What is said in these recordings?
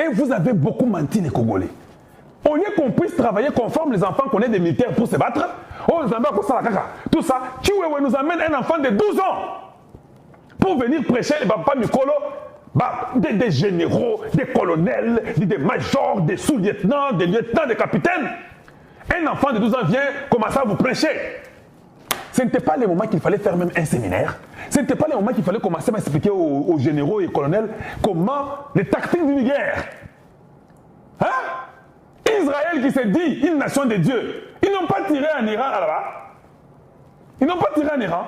Et vous avez beaucoup menti les Congolais. Au lieu qu'on puisse travailler conforme les enfants qu'on ait des militaires pour se battre, oh, tout ça, Chiwewe nous amène un enfant de 12 ans pour venir prêcher les papas Mikolo, des généraux, des colonels, des majors, des sous-lieutenants, des lieutenants, des capitaines. Un enfant de 12 ans vient commencer à vous prêcher. Ce n'était pas le moment qu'il fallait faire même un séminaire. Ce n'était pas le moment qu'il fallait commencer à expliquer aux généraux et aux colonels comment les tactiques d'une guerre. Hein? Israël qui s'est dit une nation de Dieu. Ils n'ont pas tiré en Iran là-bas. Ils n'ont pas tiré en Iran.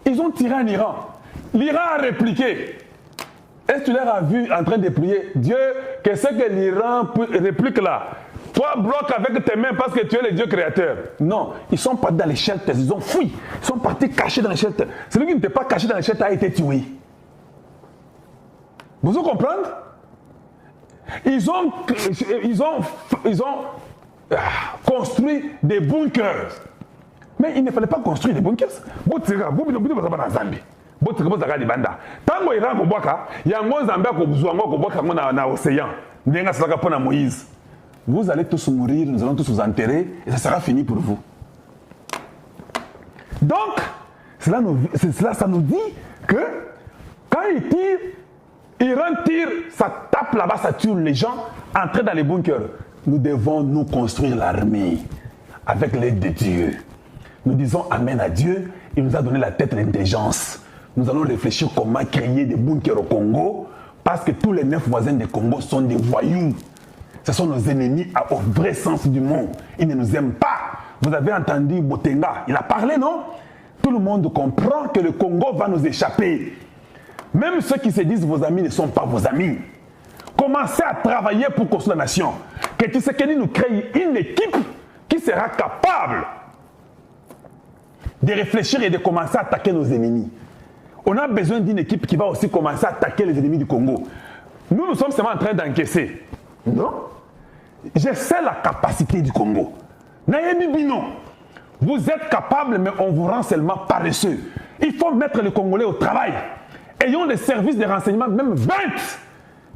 Ils ont tiré en Iran. L'Iran a répliqué. Est-ce que tu leur as vu en train de prier? Dieu, qu'est-ce que l'Iran réplique là? Toi, bloque avec tes mains parce que tu es le Dieu créateur. Non, ils sont partis dans les shelters, ils ont fui. Ils sont partis cachés dans les shelters. Celui qui n'était pas caché dans les shelters a été tué. Vous comprenez? Ils ont construit des bunkers. Mais il ne fallait pas construire des bunkers. Tango Iran kobwaka yango Zambia kozwanga kobwaka na océan ndenga salaka pona Moïse. Vous allez tous mourir, nous allons tous vous enterrer et ça sera fini pour vous. Donc, ça nous dit que quand ils tirent, Iran tire, ça tape là-bas, ça tue les gens, entrer dans les bunkers. Nous devons nous construire l'armée avec l'aide de Dieu. Nous disons Amen à Dieu, il nous a donné la tête et l'intelligence. Nous allons réfléchir comment créer des bunkers au Congo, parce que tous les 9 voisins du Congo sont des voyous. Ce sont nos ennemis au vrai sens du mot. Ils ne nous aiment pas. Vous avez entendu Botenga, il a parlé, non? Tout le monde comprend que le Congo va nous échapper. Même ceux qui se disent vos amis ne sont pas vos amis. Commencez à travailler pour construire la nation. Que Tshisekedi nous crée une équipe qui sera capable de réfléchir et de commencer à attaquer nos ennemis. On a besoin d'une équipe qui va aussi commencer à attaquer les ennemis du Congo. Nous sommes seulement en train d'encaisser. Non? Je sais la capacité du Congo. Nayemi Bino, vous êtes capable, mais on vous rend seulement paresseux. Il faut mettre les Congolais au travail. Ayons des services de renseignement, même 20.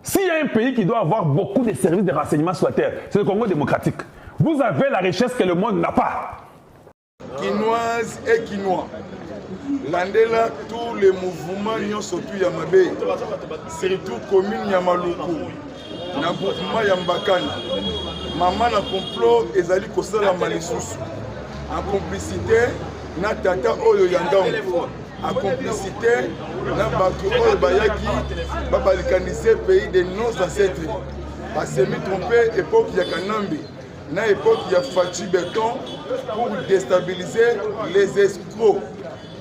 S'il y a un pays qui doit avoir beaucoup de services de renseignement sur la terre, c'est le Congo démocratique. Vous avez la richesse que le monde n'a pas. Quinoise et quinois. Landela, tous les mouvements n'y surtout Yamabe, surtout commune Yamaluku, na groupement Yambakana. Maman na complot ezali kosala malisusu. En complicité na tata oyo Yandam. En complicité na bato oyo bayaki babalikanise pays de nos ancêtres. Parce que me trompé époque ya Kanambi. Na époque ya Fachi Béton pour déstabiliser les escrocs,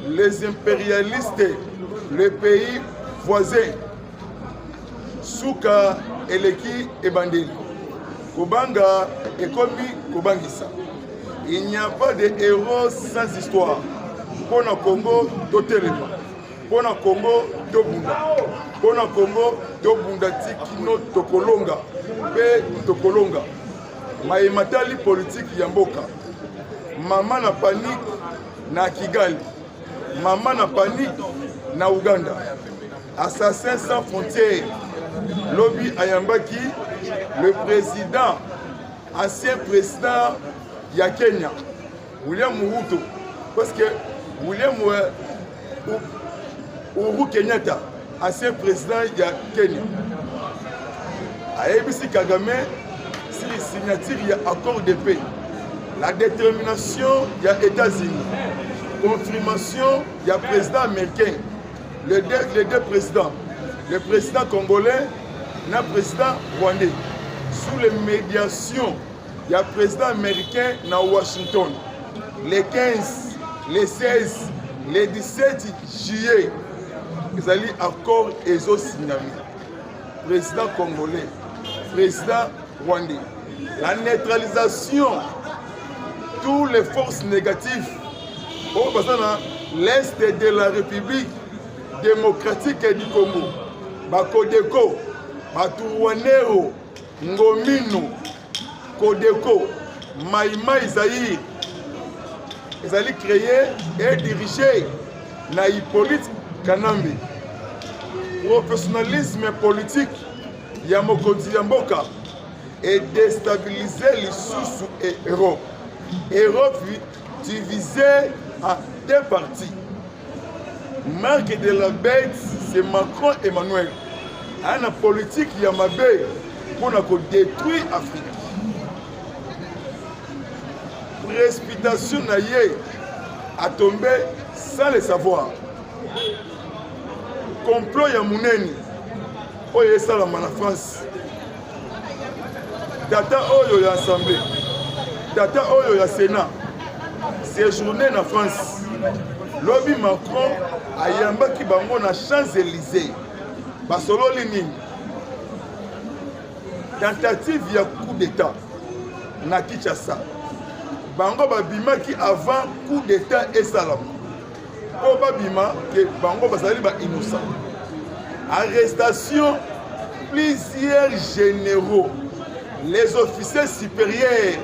les impérialistes, les pays voisins. Souka, Eleki et Bandeli. Kobanga et Kobi Kobangisa. Il n'y a pas de héros sans histoire. Pour le Congo, Totelema. Pour le Congo, Tobunda. Pour le Congo, Tobunda Tikino Tokolonga. Pe Tokolonga. Maïmatali politique Yamboka. Maman na panique na Kigali. Maman na panique na Ouganda. Assassin sans frontières. Lobby Ayambaki, le président, ancien président ya Kenya, William Ruto. Parce que William Uhuru Kenyatta, ancien président ya Kenya. Aebisi Kagame, si les signatures, il y a accord de paix. La détermination, il y a États-Unis. Confirmation, il y a président américain. Les deux présidents. Le président congolais et le président rwandais. Sous les médiations, il y a le président américain à Washington. Les 15, les 16, les 17 juillet, ils allaient accord et ils ont signé. Président congolais, président rwandais. La neutralisation, toutes les forces négatives au l'est de la République démocratique du Congo. Bakodeko, Batuwanero, Ngomino, Kodeko, Maïma Isaïr. Ils allaient créer et diriger na Hippolyte Kanambi. professionnalisme politique ya mokonzi ya mboka et déstabiliser lisusu et Europe. Europe divisée en deux parties. Marque de la bête, c'est Macron Emmanuel. La politique Yamabe pour détruire l'Afrique. Précipitation naïe a tombé sans le savoir. Complot Yamouneni, oye salama na France. Data oyo ya Assemblée, data oyo ya Sénat, séjourné na France. Lobby Macron ayambaki bango na Champs-Élysées. Basololi nini? Tentative ya coup d'état na Kinshasa. Bango babimaki avant coup d'état et salam. Po babima que bango bazali ba innocent. Arrestation plusieurs généraux, les officiers supérieurs.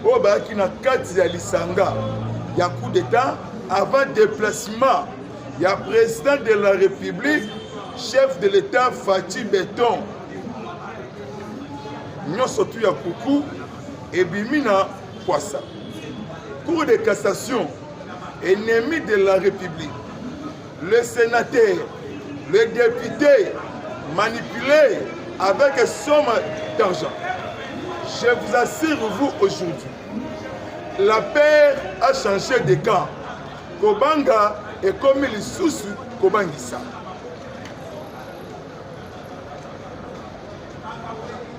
Po baki na kati ya lisanga ya coup d'état avant déplacement. Il y a président de la République, chef de l'État Fatih Béton. Nous sommes tous à Koukou et Bimina Kwasa. Cour de cassation, ennemi de la République. Le sénateur, le député manipulé avec une somme d'argent. Je vous assure, vous, aujourd'hui, la paix a changé de camp. Kobanga et comme les sous Kobangisa.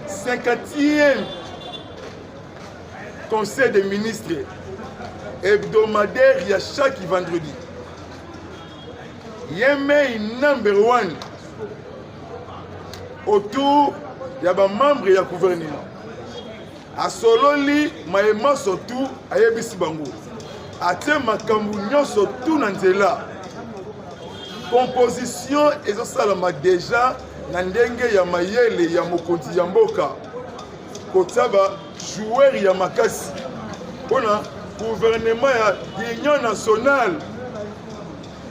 50e conseil des ministres hebdomadaire, il y a chaque vendredi. Yémen number 1 autour il y a des membres du gouvernement. A Sololi, Maïma surtout, à Yebisi Bango. Até makambu nyonso tout na nzela. Composition ezosalama déjà na ndenge ya mayele ya mokonzi ya mboka. Kotaba joueur ya makasi. Pona gouvernement ya Union nationale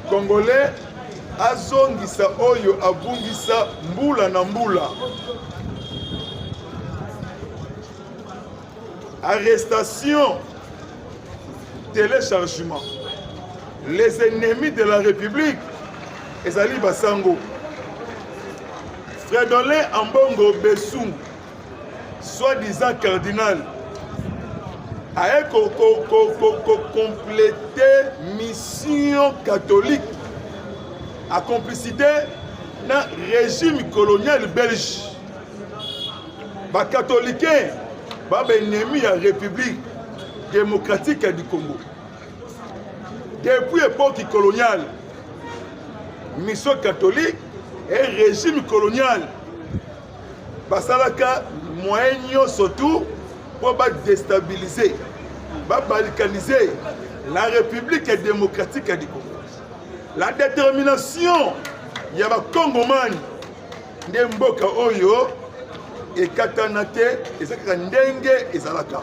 congolais azongisa oyo abungisa mbula na mbula. Arrestation, téléchargement. Les ennemis de la République, Ezali Basango, Fredolin Ambongo Bessou, soi-disant cardinal, a complété mission catholique à complicité dans régime colonial belge. Les catholiques, les ennemis de la République démocratique du Congo. Depuis l'époque coloniale, mission catholique et régime colonial, basalaka moyen surtout pour déstabiliser, balkaniser la République démocratique du Congo. La détermination, il y a un Congoman, de Mboka Oyo, et Katanate, et Ndenge et Zalaka.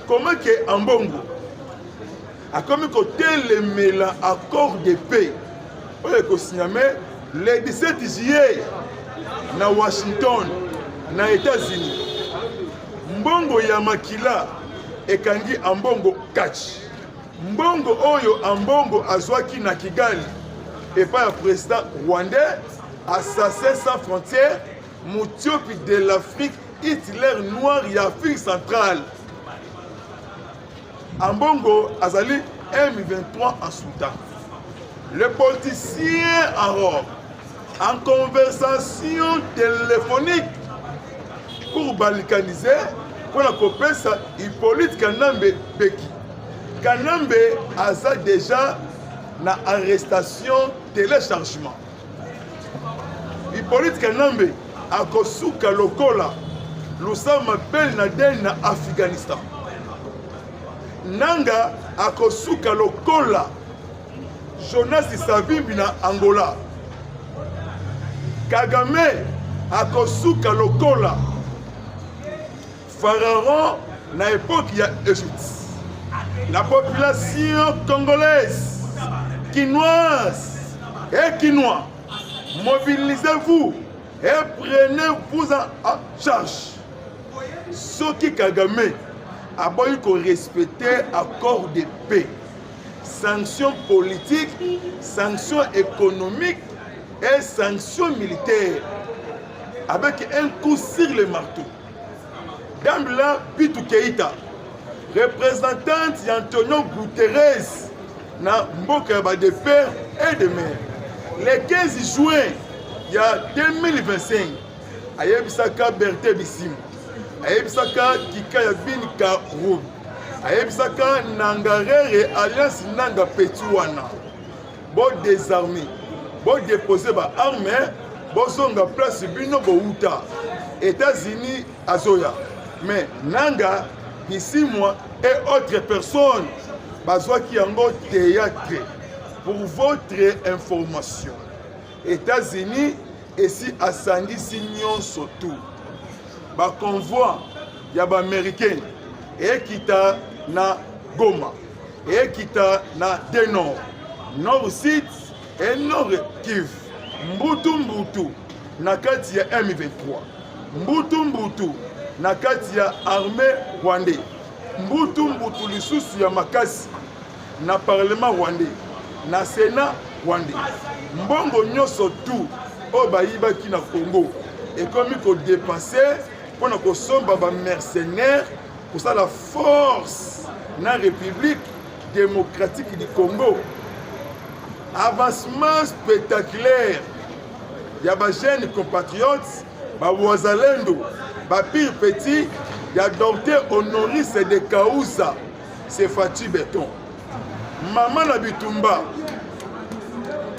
Comment que Ambongo a comme côté l'accord de paix on a signé le 17 juillet na Washington na États-Unis. Mbongo ya makila ekangi Ambongo catch. Mbongo oyo Ambongo azwaki na Kigali et pas le président rwandais assassin sans frontières Moutiopi de l'Afrique Hitler noir et Afrique centrale. Ambongo Azali M23 en Soudan. Le politicien en conversation téléphonique pour balkaniser, pour la couper ça, Hippolyte Kanambe Beki. Kanambe a déjà na arrestation téléchargement. Hippolyte Kanambe a kosuka lokola Lusama Ben Laden na Afghanistan. Nanga akosuka lokola Jonas Savimbi na Angola. Kagame akosuka lokola Pharaon na époque ya Égypte. La population congolaise, quinoise et quinois Mobilisez-vous et prenez-vous en charge. Ce qui Kagame a besoin de respecter l'accord de paix, sanctions politiques, sanctions économiques et sanctions militaires, avec un coup sur le marteau. Dambla Bitou Keïta, représentante d'Antonio Guterres, na Mboka de père et de mère. Le 15 juin, il y a 2025, Ayebisaka Berthe Bissim, Ayebisaka Kikaya Bin Karoub, Ayebisaka Nangarere Alliance Nanga Petuana. Bon désarmé, bon déposer ba armes, bon zonga place Bino Bouta, États-Unis Azoya. Mais Nanga, ici moi et autres personnes, Bazoa qui en théâtre pour votre information. États-Unis et si à Sandy Signon surtout. Ba convoi ya ba américain et qui ta na Goma et qui ta na Denor, Nord Sud et Nord Kivu. Mbutu na kati ya M23. Mbutu na kati ya armée rwandais. Mbutu lisusu ya makasi na parlement rwandais, na sénat rwandais. Mbongo nyoso tout o bayibaki na Congo et comme il faut dépasser pour na somba ba mercenaires pour ça la force na République démocratique du Congo. Avancement spectaculaire. Il y a des jeunes compatriotes, des Wazalendo, des pire petit, il y a docteur Honoris de Kaouza, c'est Fatih Béton. Maman Nabitumba,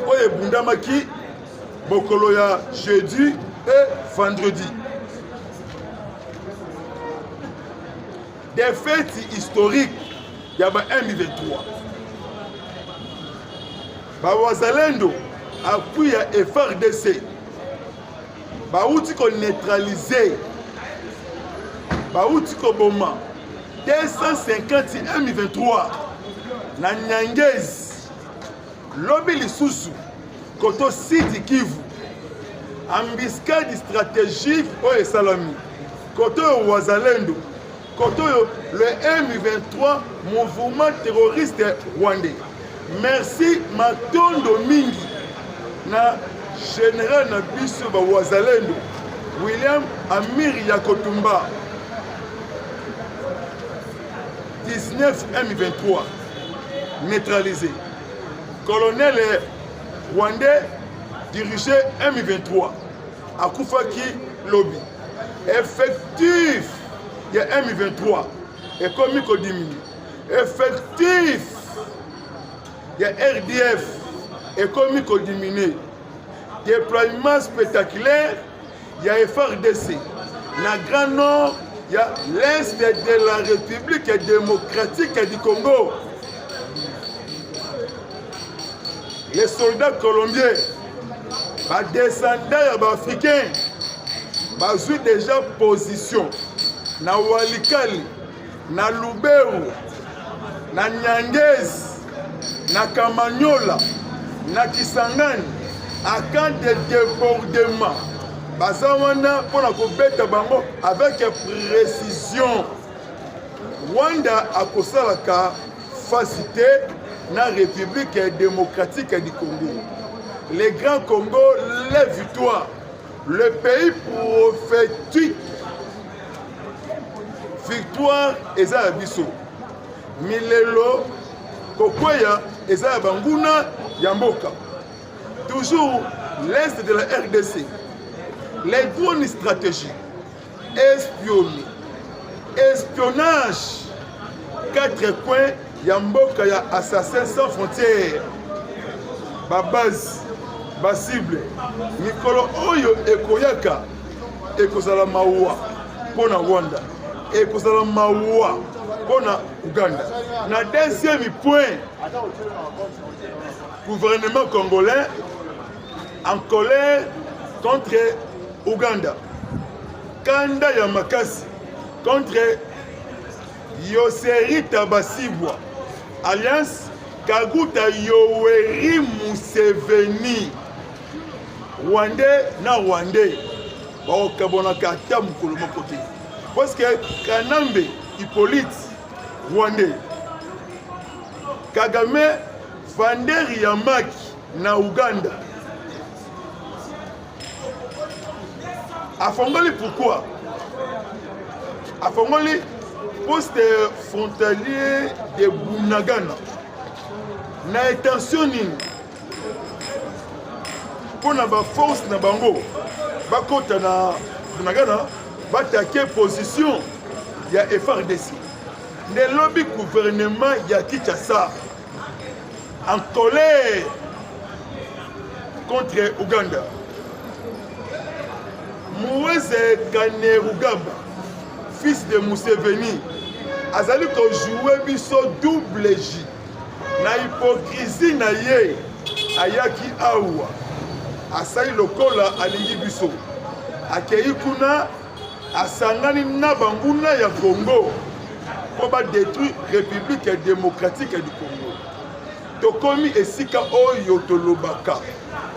Oye Bundamaki, Bokoloya jeudi et vendredi. Des fêtes historiques, il y a M23. Wazalendo, appui à FRDC. Baouti ko neutralisé, Baouti ko boma 250 M23 na Nyangezi, lobi lisusu koto Sidi Kivu, embuscade stratégique o esalami koto Wazalendo, koto le M23 mouvement terroriste rwandais. Merci Matondo Mingi na général na biso ba Wazalendo William Amir Yakotumba 19 M23 neutralisé. Colonel rwandais dirigé M23 Akufaki Lobby. Effectif il y a M23 et comme il diminue. Effectif il y a RDF et comme il diminue. Déploiement spectaculaire, il y a FRDC. Dans le Grand Nord, il y a l'Est de la République démocratique du Congo. Les soldats colombiens, les descendants africains, ils ont déjà position. Dans Walikali, dans Lubero, dans Nyangezi, dans Kamanyola, dans Kisangani. À quand de débordement, Bazawana pour la beta bango avec précision. Rwanda a causé la facilité dans la République démocratique du Congo. Les grands Congo, les victoires. Le pays prophétique. Victoire et Zabiso. Milelo, Kokoya et Zabanguna, Yamboka. Toujours l'Est de la RDC, les drones stratégiques, espionnage, 4 coins, Yamboka, ya assassin sans frontières, ba base, ba cible, Mikolo Oyo Ekoyaka, Ekozala Mawa, Pona Rwanda, Ekozala Mawa, Pona Uganda. Na deuxième point, gouvernement congolais en colère contre Ouganda. Kanda Yamakasi contre Yoseri Tabasibwa. Alliance Kaguta Yoweri Museveni. Rwandais na Rwandais bakabonaka ata mokolo moko te parce que Kanambe Hippolyte Rwandais Kagame Vander Yamaki na Uganda afongoli pourquoi afongoli poste frontalier de Bunagana na intention nini pona ba force na bango bakota na Bunagana batake position ya FRDC ne lobby gouvernement ya Kinshasa en colère contre Uganda. Moïse Kainerugaba, fils de Museveni, azali ko jouer biso double J. Na hypocrisie na ye ayaki awa. Asai lokola alingi biso. Akei kuna asangani na banguna ya Congo pour ba détruire République démocratique du Congo. Tokomi esika oyo tolobaka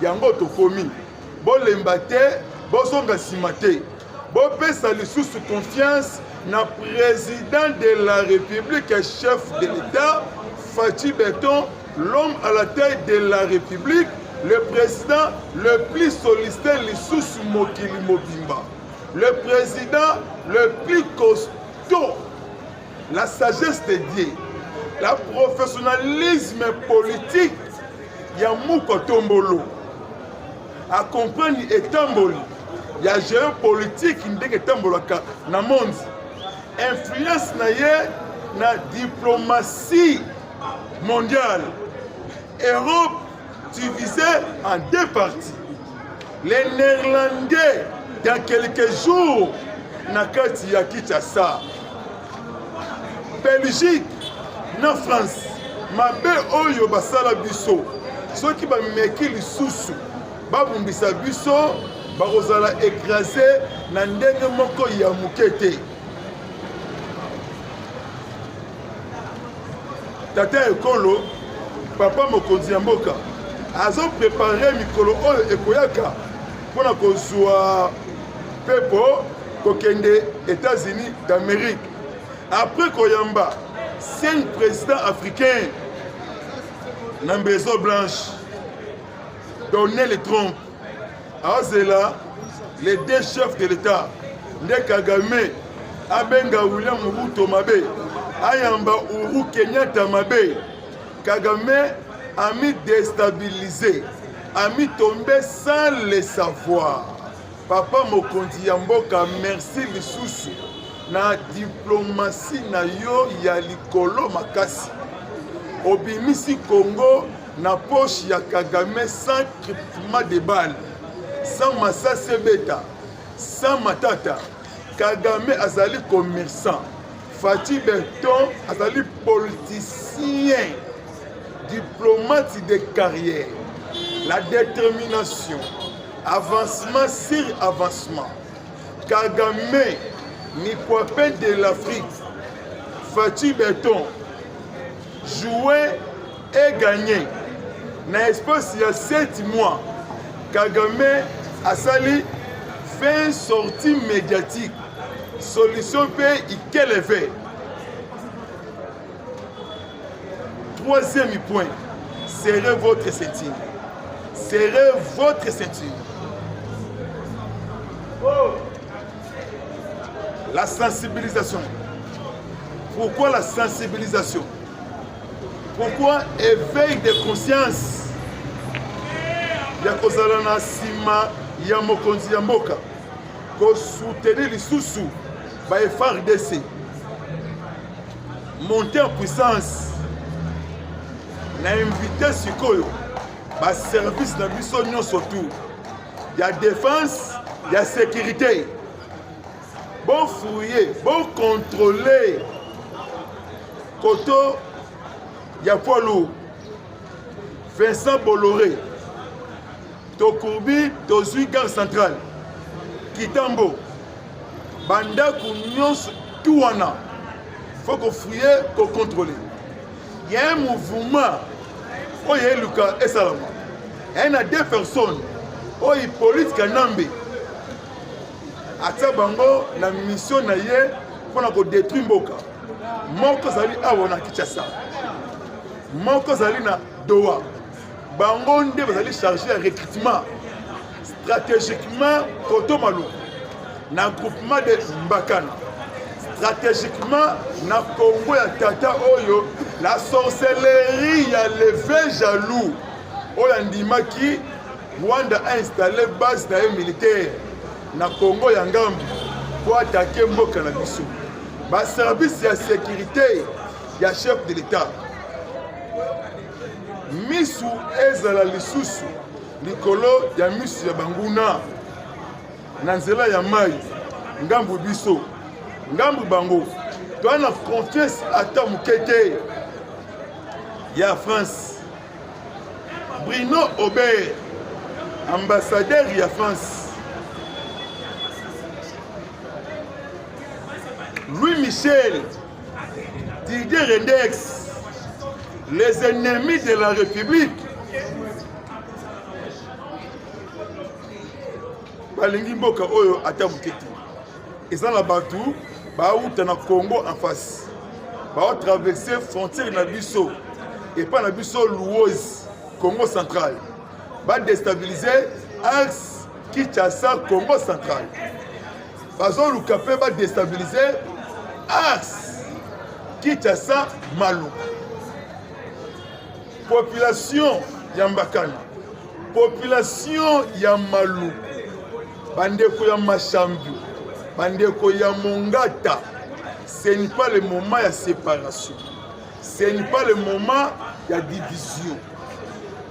yango tokomi bolemba te bozonga sima te bopesa lisusu confiance na président de la République chef de l'État Fatou Beton, l'homme à la tête de la République, le président le plus sollicité lisusu mokili mobimba, le président le plus costaud, la sagesse de Dieu, la professionnalisme politique ya Mouko Tombolo a comprendre etamboli ya géopolitique ndenge tambolaka na monde influence na ye na diplomatie mondiale. Europe divisée en deux parties. Les Néerlandais dans quelques jours na kati ya Kinshasa, Belgique na France mabe oyo basala biso soki bameki lisusu babumbisa biso bakozala écrasé na ndenge moko ya moke te. Tata ekolo papa mokonzi ya mboka azo préparer mikolo oyo ekoyaka mpona kozwa pepo kokende États-Unis d'Amérique après koyamba 5 présidents africains na Maison Blanche Donald Trump azela les deux chefs de l'État nde Kagame abenga William Ruto mabe ayamba Uhuru Kenyatta mabe. Kagame a mis déstabilisé, a mis tombé sans le savoir. Papa mokonzi ya mboka merci lisusu na diplomatie na yo ya likolo makasi obimisi Congo na poche ya Kagame sans cryptement de balles, sans masase beta, sans matata. Kagame azali commerçant, Fatou Beton azali politicien, diplomate de carrière. La détermination, avancement sur avancement. Kagame ni poipin de l'Afrique. Fatou Beton jouer et gagner. Dans l'espace il y a 7 mois, Kagame a sali fait une sortie médiatique. Solution pays quel effet. Troisième point, serrez votre ceinture. Serrez votre ceinture. La sensibilisation. Pourquoi la sensibilisation? Pourquoi éveil de conscience? Ya kozala na sima ya mokonzi ya mboka ko soutenir lisusu ba FARDC monter en puissance na invité sikoyo ba service na biso nyonso tout ya défense ya sécurité bon fouiller bon contrôler koto ya poids lourd Vincent Bolloré Tokourbi tozui gare centrale Kitambo Bandaku nyonso tout wana faut qu'on fouille qu'on contrôle. Il y a un mouvement oye luka esalama. Il y a 2 personnes o Hippolyte Kanambe atia bango na mission na ye pona ko détruire mboka moko zali awa na Kinshasa moko zali na Doha bango nde bazali chargé ya recrutement stratégiquement Koto Malou na groupement de Mbakana stratégiquement na Congo ya tata oyo la sorcellerie ya levé jaloux oyo ndimaki Rwanda a installé base na militaire na Congo ya ngambi pour attaquer mboka na biso ba service ya sécurité ya chef de l'état misu ezala lisusu likolo ya misu ya banguna na nzela ya mai ngambu biso ngambu bango to na confiance ata mukete ya France Bruno Aubert ambassadeur ya France Louis Michel Didier Rendex les ennemis de la République balingi mboka oyo ata mukete eza na batu bauta na Congo en face bao traverser frontière na biso et pas na biso Louose Congo central ba déstabiliser axe Kinshasa Congo central bazo lukape ba déstabiliser axe Kinshasa Malou population ya Mbakana population ya Malou bandeko ya Machambi bandeko ya Mongata ce n'est pas le moment ya séparation ce n'est pas le moment ya division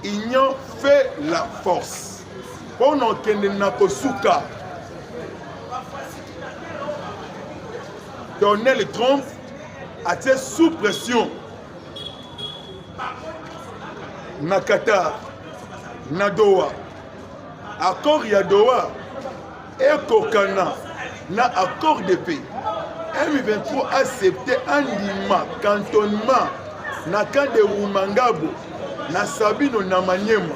union fait la force pour nous kende na kosuka Donald Trump a été sous pression na Qatar na Doha accord ya Doha ekokana na accord de paix M23 a accepté un lima cantonnement na camp de Rumangabo na Sabino na Maniema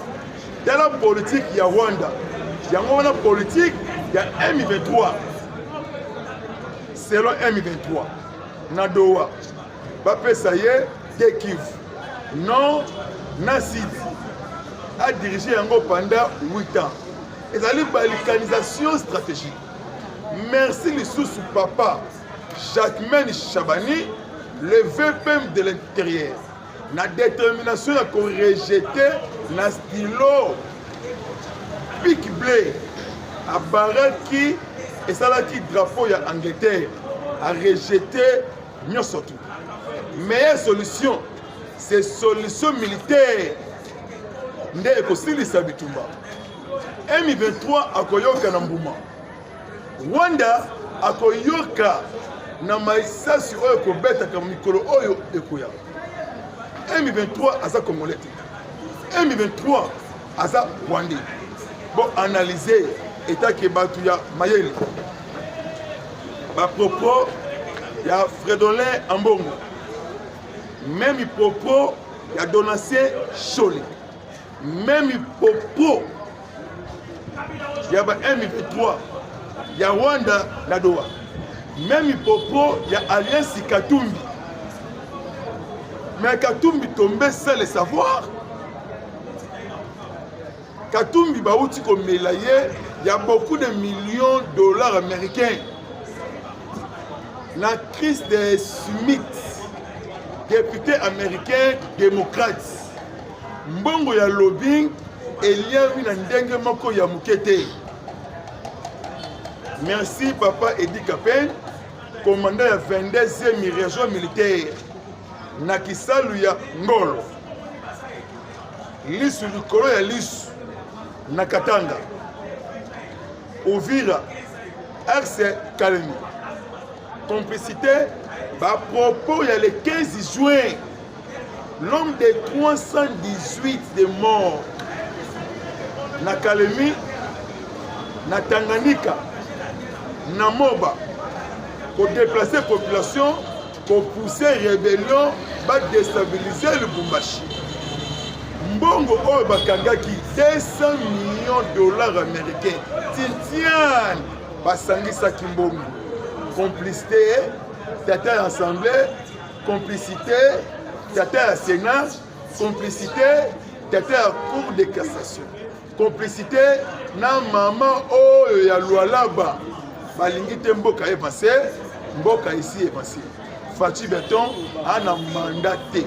dans la politique ya Rwanda yango wana politique ya M23 selon M23 na Doha bapesa ye de Kivu non na Sidi a dirigé yango pendant 8 ans ezali balkanisation stratégique merci lisusu papa Jacquemaine Chabani le VPM de l'intérieur na détermination ya ko rejeter na stylo pic blé a baraki esalaki drapeau ya Angleterre a rejeter nyonso tout meilleure solution c'est solution militaire nde ekosilisa bitumba M23 akoyoka na mbuma Rwanda akoyoka na maisasi oyo kobetaka mikolo oyo ekoya M23 aza congolais M23 aza rwandais bon analyser état ke batu ya mayele ba propos ya Fredolin Ambongo même propos ya Donatien Choli même propos ya ba M23 ya Rwanda na Doha même propos ya Alliance Katumbi mais Katumbi tombé sans le savoir Katumbi bauti ko melaye ya beaucoup de millions de dollars américains la crise des Smith député américain démocrate mbongo ya lobbying eliawi na ndenge moko ya mukete merci papa Edi Kapen commandant ya 22e région militaire na Kisalu ya Ngolo lisu likolo ya lisu na Katanga Uvira axe Kalemi complicité à propos il y a le 15 juin l'homme de 318 de morts na Kalemi na Tanganyika na Moba pour déplacer population pour pousser rébellion va déstabiliser le Lubumbashi mbongo oyo bakangaki 200 millions de dollars américains tintiane basangisaki mbongo complicité tata ya assemblée complicité tata ya sénat complicité tata ya cour de cassation complicité na mama oyo ya Lualaba balingi te mboka evase mboka ici evase Fachi Beton ana mandat te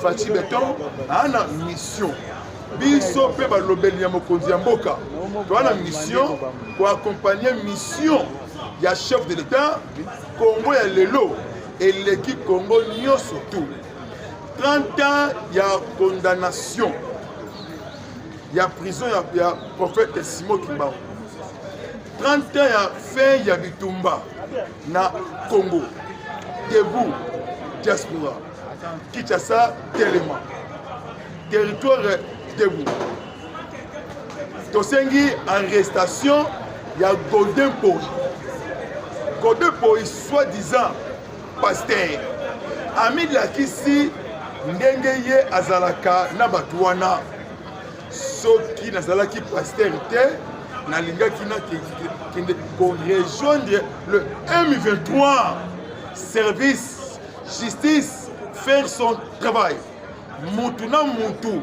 Fachi Beton ana mission biso pe balobeli ya mokonzi ya mboka to ana mission ko accompagner mission ya chef de l'état Congo ya lelo eleki Congo nyonso tout 30 ans ya condamnation ya prison ya prophète Simon Kimbangu 30 ans ya fin ya bitumba na Congo debout diaspora Kinshasa Téléma territoire debout tosengi arrestation ya Golden Poi soi-disant pasteur ami lakisi ndenge ye azalaka na bato wana soki nazalaki pasteur te nalingaki nakende rejoindre le M23 service justice faire son travail mutu na mutu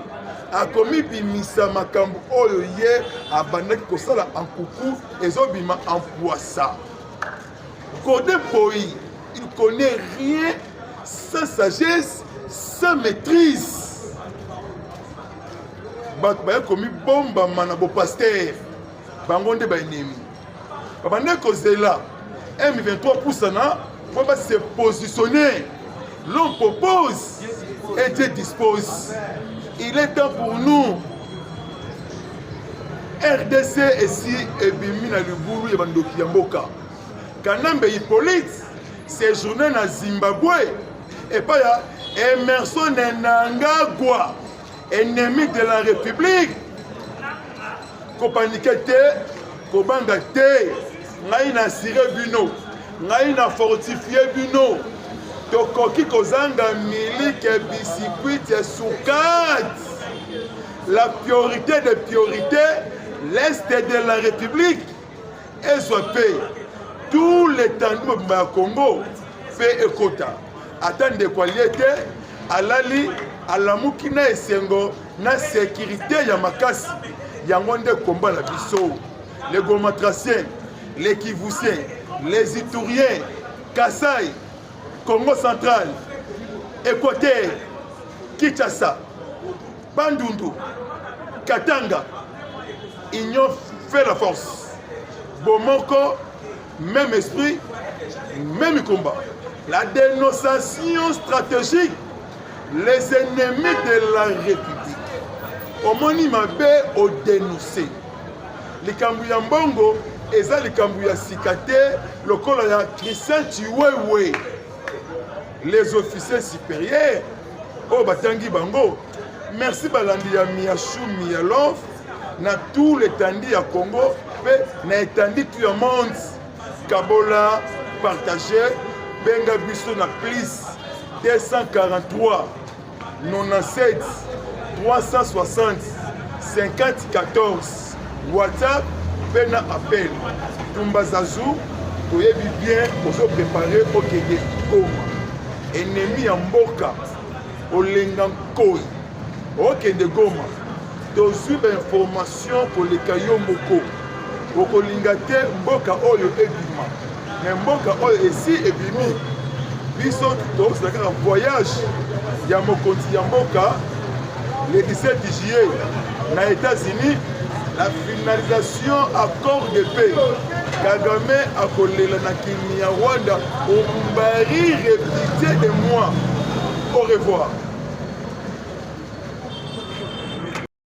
akomi bimisa makambo oyo ye abandaki kosala ankuku ezobima en poissa Golden Poi il connaît rien sans sagesse sans maîtrise bato baye komi bombama na bopaster bango nde baennemi babande kozela M23 pusana po base positionner l'on propose et Dieu dispose il est temps pour nous RDC esi ebimi na libulu ya bandoki ya mboka Kanambe Hippolyte séjourné na Zimbabwe et pas ya Emerson Mnangagwa ennemi de la République kopanique te kobanga te ngai na sire bino ngai na fortifié bino tokoki kozanga milike bisikuit ya sukat la priorité de priorité l'est de la République et soit paix tous les temps de Congo fait ekota attendre quoi liete alali alamuki na esengo na sécurité ya makasi yango nde combat la biso les gomatraciens les kivusiens les ituriens Kasai Congo central Équateur Kinshasa Bandundu Katanga union fait la force Bomoko même esprit même combat la dénonciation stratégique les ennemis de la République omoni mabe o dénoncer likambu ya mbongo eza likambu ya sikate lokola ya Christian Chiwewe les officiers supérieurs o batangi bango merci balandi ya Miachu Mialov na tout l'étendue ya Congo pe na étendue tout le monde Kabola partagé benga biso na plus 243 97 360 5014 WhatsApp pena appel Tumbazazu toyebi bien ozo préparer okende Goma ennemi ya mboka olenga nkoi okende Goma tozwi ba information koleka yo moko okolinga te mboka oyo ebima mais mboka oyo esi ebimi biso tozalaka voyage ya mokonzi ya mboka le 17 juillet na États-Unis la finalisation accord de paix Kagame akolela na Kenya Rwanda au Mbari répété de moi au revoir.